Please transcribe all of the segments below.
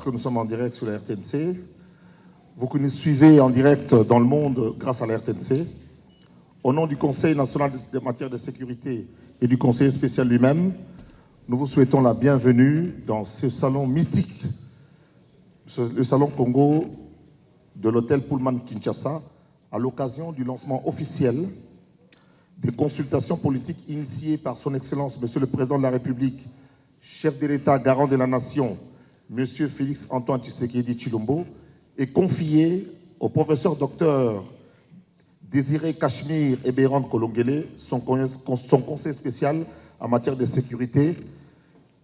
que nous sommes en direct sur la RTNC. Vous qui nous suivez en direct dans le monde grâce à la RTNC. Au nom du Conseil national de matière de sécurité et du Conseil spécial lui-même, nous vous souhaitons la bienvenue dans ce salon mythique, le Salon Congo de l'hôtel Pullman Kinshasa, à l'occasion du lancement officiel des consultations politiques initiées par son Excellence, Monsieur le Président de la République, chef de l'État, garant de la Nation, Monsieur Félix Antoine Tshisekedi Tshilombo, et confiées au professeur docteur Désiré Cachemire et Béran Kolongele, son conseil spécial en matière de sécurité,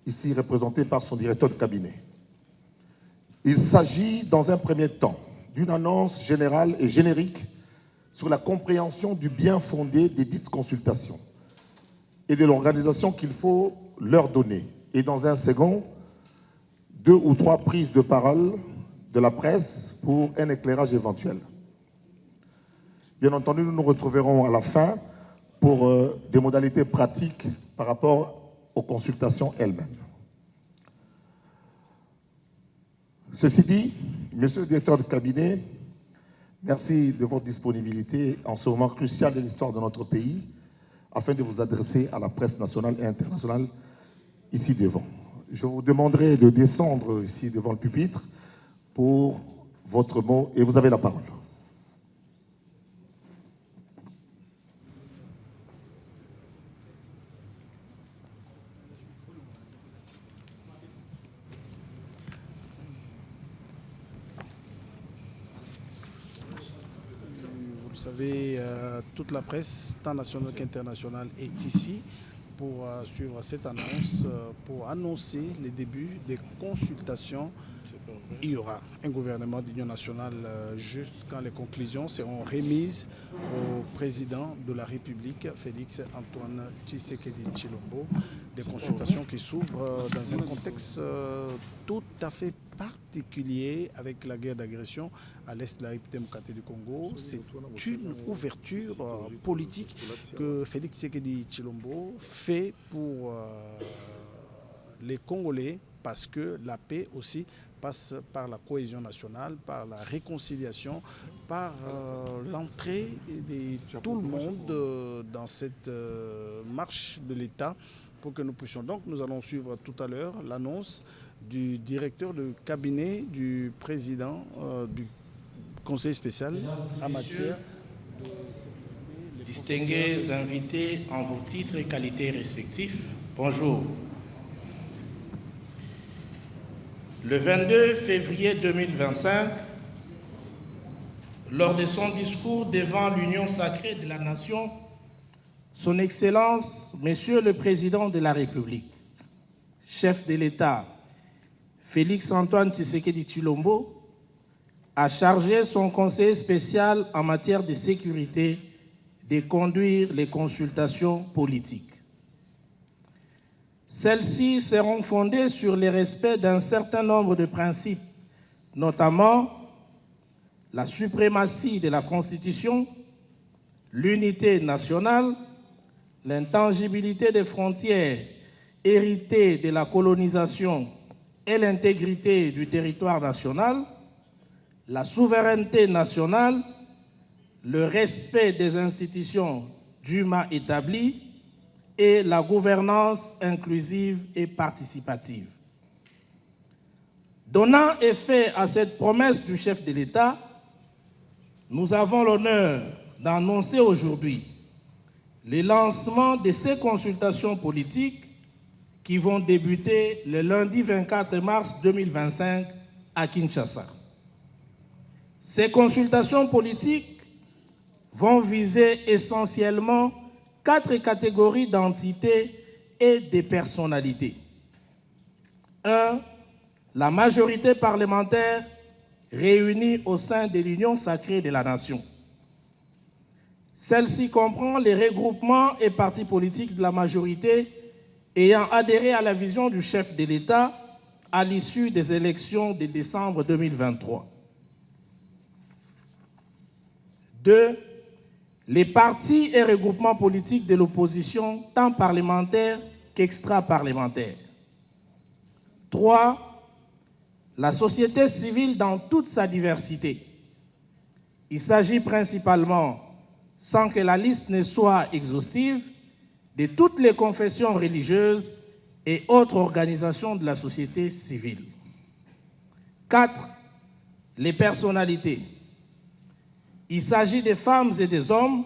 ici représenté par son directeur de cabinet. Il s'agit, dans un premier temps, d'une annonce générale et générique sur la compréhension du bien fondé des dites consultations et de l'organisation qu'il faut leur donner. Et dans un second, 2 ou 3 prises de parole de la presse pour un éclairage éventuel. Bien entendu, nous nous retrouverons à la fin pour des modalités pratiques par rapport aux consultations elles-mêmes. Ceci dit, Monsieur le directeur de cabinet, merci de votre disponibilité en ce moment crucial de l'histoire de notre pays, afin de vous adresser à la presse nationale et internationale ici devant. Je vous demanderai de descendre ici devant le pupitre pour votre mot, et vous avez la parole. Vous savez, toute la presse, tant nationale qu'internationale, est ici pour suivre cette annonce, pour annoncer les débuts des consultations. Il y aura un gouvernement d'union nationale juste quand les conclusions seront remises au président de la République, Félix Antoine Tshisekedi Tshilombo. Des consultations qui s'ouvrent dans un contexte tout à fait particulier avec la guerre d'agression à l'est de la République démocratique du Congo. C'est une ouverture politique que Félix Tshisekedi Tshilombo fait pour les Congolais, parce que la paix aussi passe par la cohésion nationale, par la réconciliation, par l'entrée de tout le monde dans cette marche de l'État, pour que nous puissions. Donc nous allons suivre tout à l'heure l'annonce du directeur de cabinet du président du conseil spécial en matière de sécurité. Distingués invités en vos titres et qualités respectifs, bonjour. Le 22 février 2025, lors de son discours devant l'Union sacrée de la Nation, Son Excellence, Monsieur le Président de la République, chef de l'État, Félix Antoine Tshisekedi Tshilombo, a chargé son conseiller spécial en matière de sécurité de conduire les consultations politiques. Celles-ci seront fondées sur le respect d'un certain nombre de principes, notamment la suprématie de la Constitution, l'unité nationale, l'intangibilité des frontières héritées de la colonisation et l'intégrité du territoire national, la souveraineté nationale, le respect des institutions dûment établies, et la gouvernance inclusive et participative. Donnant effet à cette promesse du chef de l'État, nous avons l'honneur d'annoncer aujourd'hui le lancement de ces consultations politiques qui vont débuter le lundi 24 mars 2025 à Kinshasa. Ces consultations politiques vont viser essentiellement 4 catégories d'entités et de personnalités. 1. La majorité parlementaire réunie au sein de l'Union sacrée de la Nation. Celle-ci comprend les regroupements et partis politiques de la majorité ayant adhéré à la vision du chef de l'État à l'issue des élections de décembre 2023. 2. Les partis et regroupements politiques de l'opposition, tant parlementaires qu'extra-parlementaires. 3. la société civile dans toute sa diversité. Il s'agit principalement, sans que la liste ne soit exhaustive, de toutes les confessions religieuses et autres organisations de la société civile. 4. Les personnalités. Il s'agit des femmes et des hommes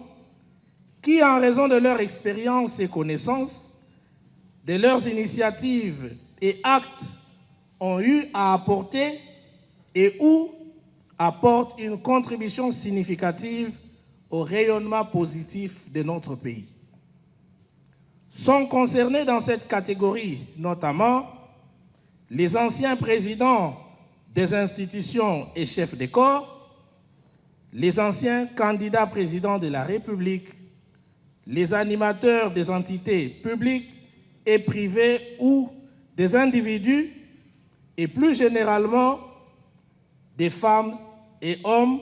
qui, en raison de leur expérience et connaissances, de leurs initiatives et actes, ont eu à apporter et ou apportent une contribution significative au rayonnement positif de notre pays. Sont concernés dans cette catégorie notamment les anciens présidents des institutions et chefs de corps, les anciens candidats présidents de la République, les animateurs des entités publiques et privées ou des individus et plus généralement des femmes et hommes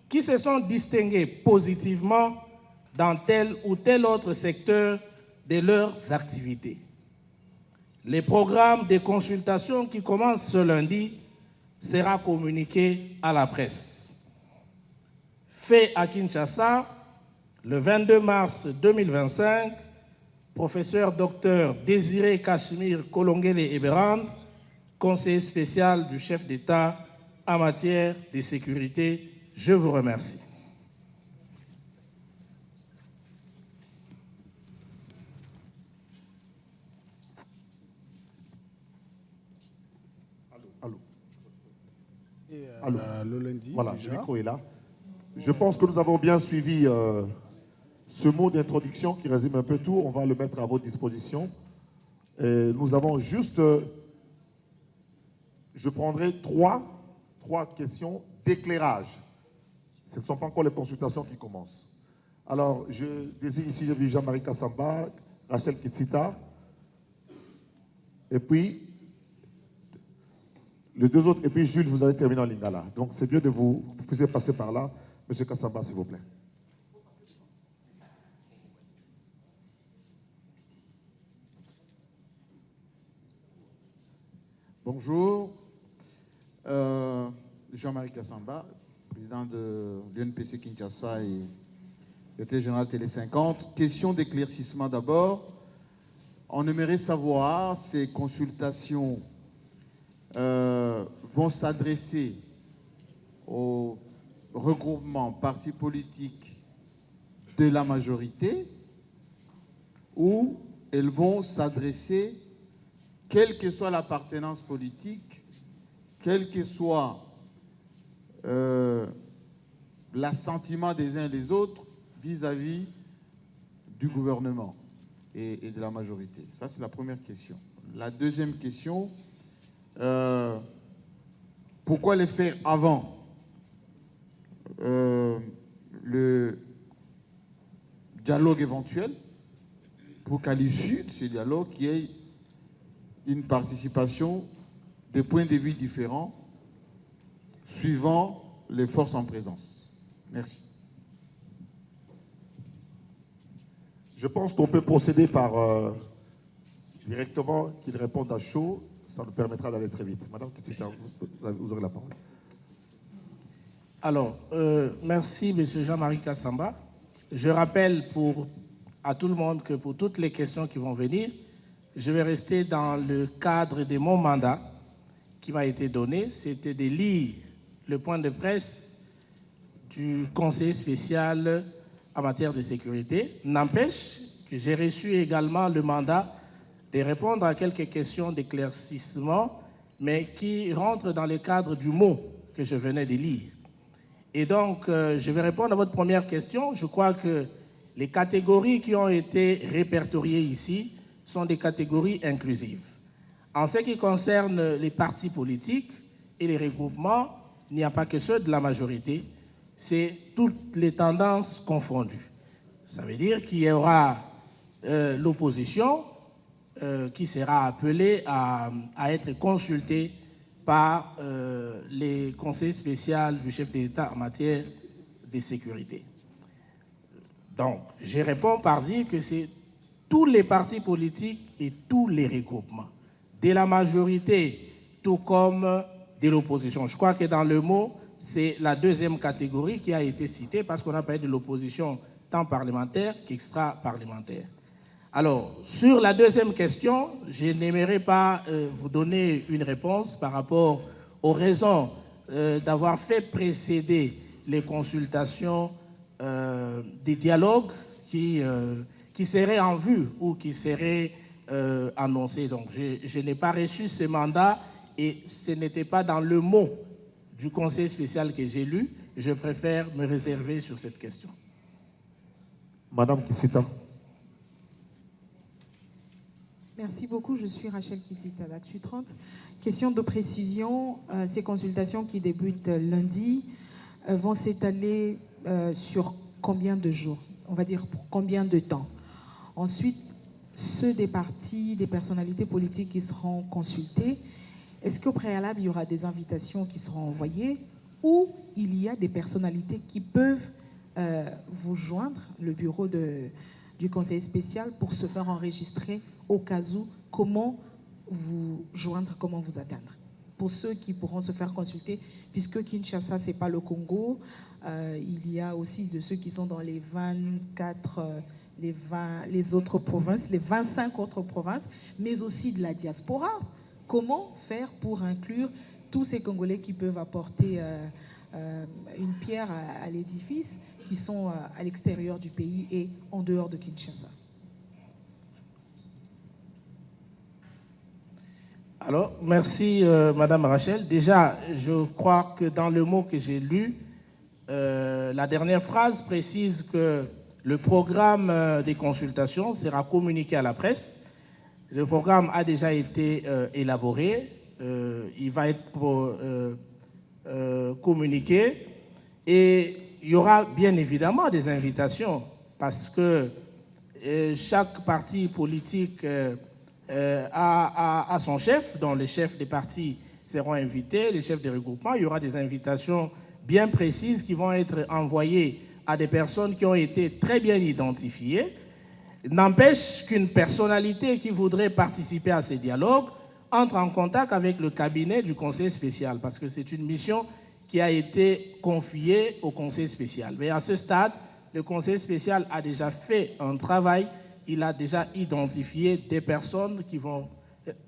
qui se sont distingués positivement dans tel ou tel autre secteur de leurs activités. Les programmes de consultation qui commencent ce lundi sera communiqué à la presse. Fait à Kinshasa, le 22 mars 2025, professeur Dr Désiré Cachemire Kolongele Eberand, conseiller spécial du chef d'État en matière de sécurité. Je vous remercie. Allô. Le lundi, voilà, déjà. le micro est là. Je pense que nous avons bien suivi ce mot d'introduction qui résume un peu tout. On va le mettre à votre disposition. Et nous avons juste, je prendrai trois questions d'éclairage. Ce ne sont pas encore les consultations qui commencent. Alors, je désigne ici, j'ai vu Jean-Marie Kassamba, Rachel Kitsita, et puis les deux autres, et puis Jules, vous allez terminer en Lingala. Donc c'est mieux de vous pouvez passer par là. Monsieur Kassamba, s'il vous plaît. Bonjour, Jean-Marie Kassamba, président de l'UNPC Kinshasa et directeur général Télé 50. Question d'éclaircissement d'abord. On aimerait savoir ces consultations vont s'adresser au regroupement partis politiques de la majorité ou elles vont s'adresser, quelle que soit l'appartenance politique, quel que soit l'assentiment des uns et des autres vis-à-vis du gouvernement et de la majorité. Ça, c'est la première question. La deuxième question, pourquoi les faire avant le dialogue éventuel pour qu'à l'issue de ce dialogue, il y ait une participation des points de vue différents suivant les forces en présence. Merci. Je pense qu'on peut procéder par directement qu'ils répondent à chaud. Ça nous permettra d'aller très vite. Madame Kitsita, vous aurez la parole. Alors, merci M. Jean-Marie Kassamba. Je rappelle à tout le monde que pour toutes les questions qui vont venir, je vais rester dans le cadre de mon mandat qui m'a été donné. C'était de lire le point de presse du conseiller spécial en matière de sécurité. N'empêche que j'ai reçu également le mandat de répondre à quelques questions d'éclaircissement, mais qui rentrent dans le cadre du mot que je venais de lire. Et donc, je vais répondre à votre première question. Je crois que les catégories qui ont été répertoriées ici sont des catégories inclusives. En ce qui concerne les partis politiques et les regroupements, il n'y a pas que ceux de la majorité, c'est toutes les tendances confondues. Ça veut dire qu'il y aura l'opposition qui sera appelée à être consultée par les conseils spéciaux du chef d'État en matière de sécurité. Donc, je réponds par dire que c'est tous les partis politiques et tous les regroupements, de la majorité, tout comme de l'opposition. Je crois que dans le mot, c'est la deuxième catégorie qui a été citée parce qu'on a parlé de l'opposition tant parlementaire qu'extra-parlementaire. Alors, sur la deuxième question, je n'aimerais pas vous donner une réponse par rapport aux raisons d'avoir fait précéder les consultations des dialogues qui seraient en vue ou qui seraient annoncés. Donc, je n'ai pas reçu ce mandat et ce n'était pas dans le mot du conseil spécial que j'ai lu. Je préfère me réserver sur cette question. Madame Kissita. Merci beaucoup, je suis Rachel Kizita, l'actu 30. Question de précision, ces consultations qui débutent lundi vont s'étaler sur combien de jours? On va dire pour combien de temps? Ensuite, ceux des partis, des personnalités politiques qui seront consultés, est-ce qu'au préalable, il y aura des invitations qui seront envoyées ou il y a des personnalités qui peuvent vous joindre, le bureau du conseiller spécial, pour se faire enregistrer au cas où? Comment vous joindre, comment vous atteindre? Pour ceux qui pourront se faire consulter, puisque Kinshasa, ce n'est pas le Congo, il y a aussi de ceux qui sont dans les 24, les autres provinces, les 25 autres provinces, mais aussi de la diaspora. Comment faire pour inclure tous ces Congolais qui peuvent apporter une pierre à l'édifice, qui sont à l'extérieur du pays et en dehors de Kinshasa? Alors, merci Madame Rachel. Déjà, je crois que dans le mot que j'ai lu, la dernière phrase précise que le programme des consultations sera communiqué à la presse. Le programme a déjà été élaboré. Il va être communiqué et il y aura bien évidemment des invitations parce que chaque parti politique a son chef, dont les chefs des partis seront invités, les chefs des regroupements. Il y aura des invitations bien précises qui vont être envoyées à des personnes qui ont été très bien identifiées. N'empêche qu'une personnalité qui voudrait participer à ces dialogues entre en contact avec le cabinet du conseil spécial parce que c'est une mission qui a été confiée au conseil spécial. Mais à ce stade, le conseil spécial a déjà fait un travail. Il a déjà identifié des personnes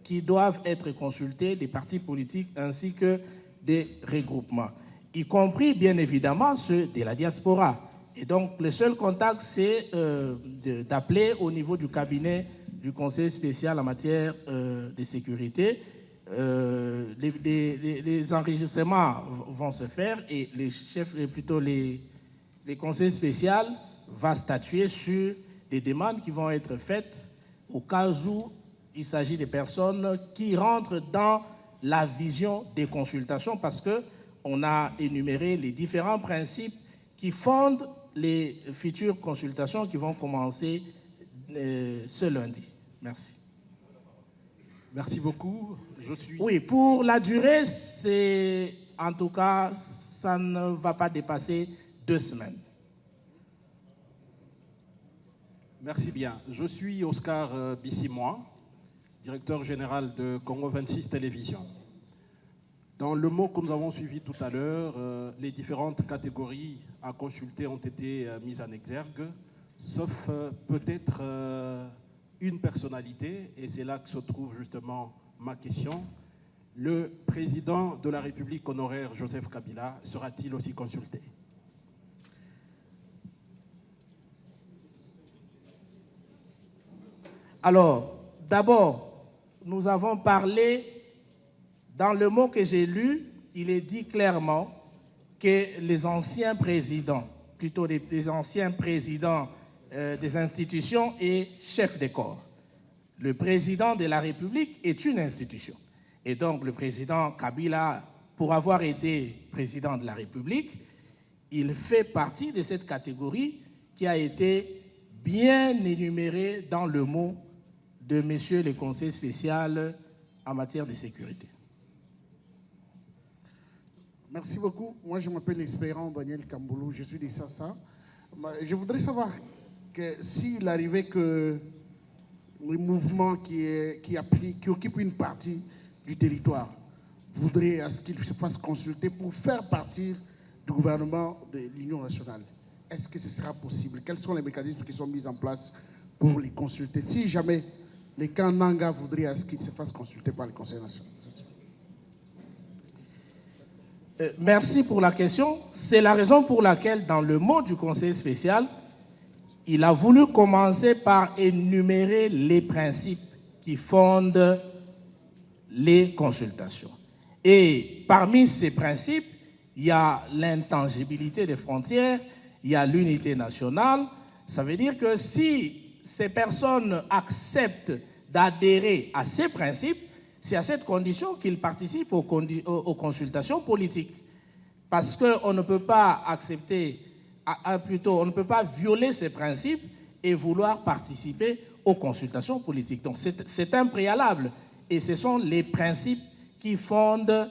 qui doivent être consultées, des partis politiques ainsi que des regroupements, y compris bien évidemment ceux de la diaspora. Et donc le seul contact, c'est d'appeler au niveau du cabinet du conseil spécial en matière de sécurité. Les enregistrements vont se faire et les chefs, plutôt les conseils spéciaux vont statuer sur des demandes qui vont être faites au cas où il s'agit des personnes qui rentrent dans la vision des consultations parce qu'on a énuméré les différents principes qui fondent les futures consultations qui vont commencer ce lundi. Merci. Merci beaucoup. Oui, pour la durée, c'est en tout cas, ça ne va pas dépasser 2 semaines. Merci bien. Je suis Oscar Bissimois, directeur général de Congo 26 Télévision. Dans le mot que nous avons suivi tout à l'heure, les différentes catégories à consulter ont été mises en exergue, sauf peut-être une personnalité, et c'est là que se trouve justement ma question. Le président de la République honoraire, Joseph Kabila, sera-t-il aussi consulté? Alors, d'abord, nous avons parlé, dans le mot que j'ai lu, il est dit clairement que les anciens présidents, plutôt les anciens présidents des institutions et chefs des corps. Le président de la République est une institution. Et donc, le président Kabila, pour avoir été président de la République, il fait partie de cette catégorie qui a été bien énumérée dans le mot de messieurs les conseils spéciaux en matière de sécurité. Merci beaucoup. Moi, je m'appelle Espérant Daniel Kamboulou, je suis de Sassa. Je voudrais savoir que s'il arrivait que le mouvement qui occupe une partie du territoire voudrait à ce qu'il se fasse consulter pour faire partie du gouvernement de l'Union nationale. Est-ce que ce sera possible? Quels sont les mécanismes qui sont mis en place pour les consulter? Si jamais les camps Nanga voudraient à ce qu'ils se fassent consulter par le Conseil national. Merci pour la question. C'est la raison pour laquelle, dans le mot du Conseil spécial, il a voulu commencer par énumérer les principes qui fondent les consultations. Et parmi ces principes, il y a l'intangibilité des frontières, il y a l'unité nationale. Ça veut dire que si ces personnes acceptent d'adhérer à ces principes, c'est à cette condition qu'ils participent aux consultations politiques. Parce qu'on ne peut pas accepter, plutôt, on ne peut pas violer ces principes et vouloir participer aux consultations politiques. Donc c'est un préalable. Et ce sont les principes qui fondent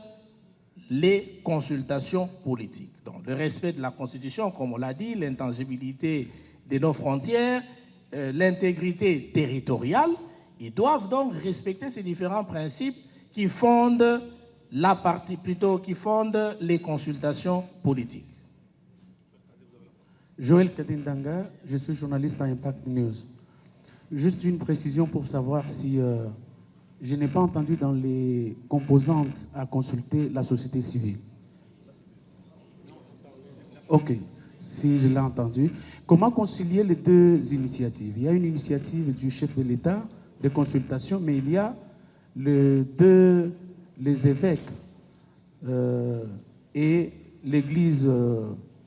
les consultations politiques. Donc le respect de la Constitution, comme on l'a dit, l'intangibilité de nos frontières, l'intégrité territoriale, ils doivent donc respecter ces différents principes qui fondent la partie, plutôt qui fondent les consultations politiques. Joël Kadindanga, je suis journaliste à Impact News. Juste une précision pour savoir si je n'ai pas entendu dans les composantes à consulter la société civile. Ok, si je l'ai entendu. Comment concilier les deux initiatives? Il y a une initiative du chef de l'État de consultation, mais il y a les évêques et l'église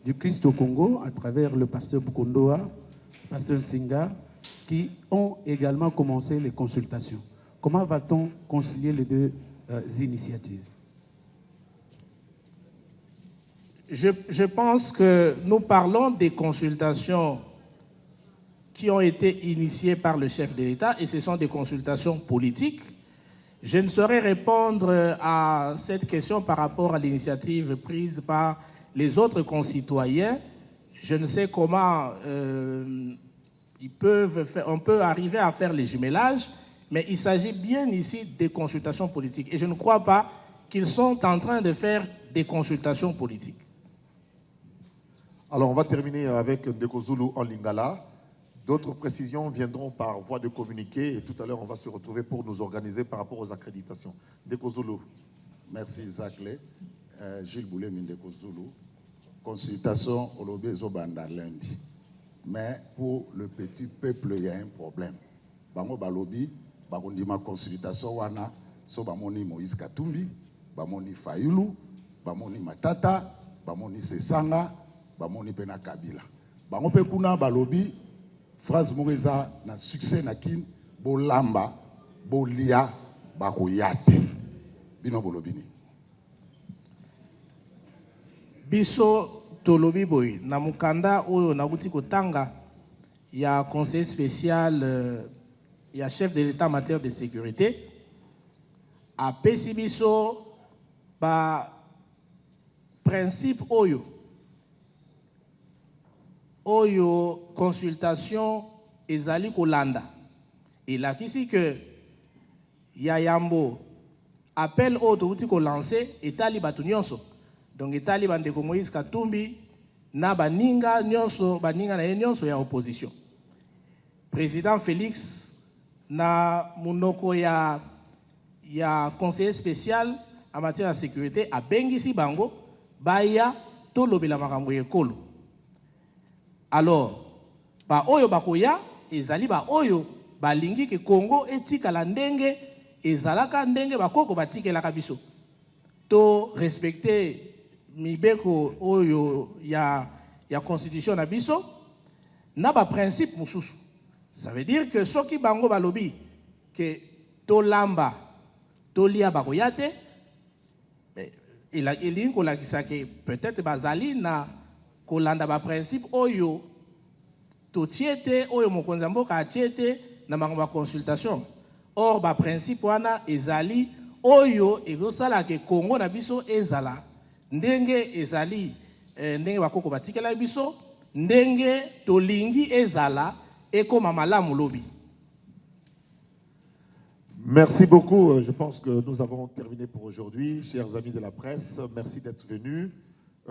du Christ au Congo, à travers le pasteur Bukondoa, pasteur Singa, qui ont également commencé les consultations. Comment va-t-on concilier les deux initiatives? Je pense que nous parlons des consultations qui ont été initiées par le chef de l'État et ce sont des consultations politiques. Je ne saurais répondre à cette question par rapport à l'initiative prise par les autres concitoyens. Je ne sais comment on peut arriver à faire les jumelages, mais il s'agit bien ici des consultations politiques. Et je ne crois pas qu'ils sont en train de faire des consultations politiques. Alors, on va terminer avec Ndeko Zulu en Lingala. D'autres précisions viendront par voie de communiqué et tout à l'heure, on va se retrouver pour nous organiser par rapport aux accréditations. Ndeko Zulu. Merci, Zacle. Gilles Boulet, Ndeko Zulu. Consultation au lobby Zobanda lundi. Mais pour le petit peuple, il y a un problème. Bango balobi, bagondi ma consultation wana, so bamoni Moïse Katumbi, bamoni Fayulu, bamoni Matata, bamoni Sesanga, bamoni Pena Kabila. Bango pe kuna balobi, phrase Moïsa na succès na kin, bolamba, bolia, bakoyate. Bino bolobini. Biso tolobi boy na mukanda oyo na buti kotanga ya conseil spécial ya chef de l'État en matière de sécurité a pesi biso ba principe oyo consultation ezali kolanda et là ici que ya yambo appel oyo buti ko lancer etali batu nyonso. Donc, l'État de Moïse Katumbi na baninga nyonso baninga na nyonso ya opposition. Président Félix na munoko ya conseiller spécial en matière de sécurité a bengisi bango baya tolobela makambo ekolo. Alors, ba oyo bakoya ezali ba oyo balingi ke Congo etikala ndenge ezalaka ndenge bakoko batikelaka biso. To respecter mibeko oyo ya constitution na biso na ba principe mususu. Ça veut dire que soki bango balobi que tolamba tolia bakoyate il a ko lakisa que peut-être bazali na kolanda ba principe oyo to tiete oyo mokonzi mboka tiete na ba consultation. Or ba principe wana ezali oyo ezosala ke Congo na biso ezala ndenge ezali ndenge bakoko batikela biso ndenge tolingi ezala ekoma malamu lobi. Merci beaucoup. Je pense que nous avons terminé pour aujourd'hui. Chers amis de la presse, merci d'être venus.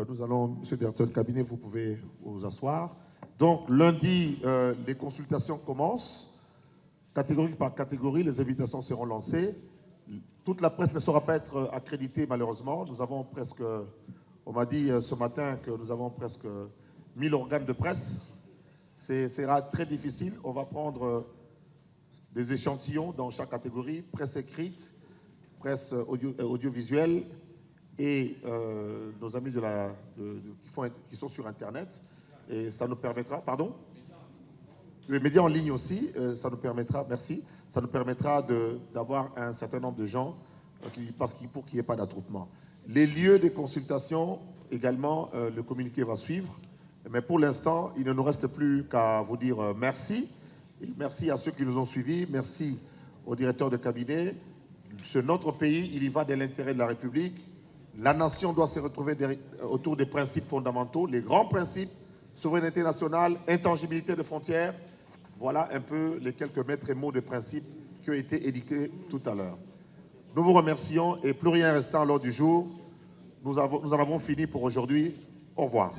Nous allons, monsieur le directeur de cabinet, vous pouvez vous asseoir. Donc, lundi, les consultations commencent. Catégorie par catégorie, les invitations seront lancées. Toute la presse ne saura pas être accréditée, malheureusement. Nous avons presque, on m'a dit ce matin que nous avons presque 1000 organes de presse. Ce sera très difficile. On va prendre des échantillons dans chaque catégorie, presse écrite, presse audiovisuelle et nos amis qui sont sur Internet. Et ça nous permettra, pardon, les médias en ligne aussi, ça nous permettra, merci, ça nous permettra d'avoir un certain nombre de gens pour qu'il n'y ait pas d'attroupement. Les lieux de consultation, également, le communiqué va suivre. Mais pour l'instant, il ne nous reste plus qu'à vous dire merci. Et merci à ceux qui nous ont suivis. Merci au directeur de cabinet. C'est notre pays, il y va de l'intérêt de la République. La nation doit se retrouver autour des principes fondamentaux, les grands principes, souveraineté nationale, intangibilité de frontières. Voilà un peu les quelques maîtres mots de principes qui ont été édictés tout à l'heure. Nous vous remercions et plus rien restant à l'ordre du jour. Nous en avons fini pour aujourd'hui. Au revoir.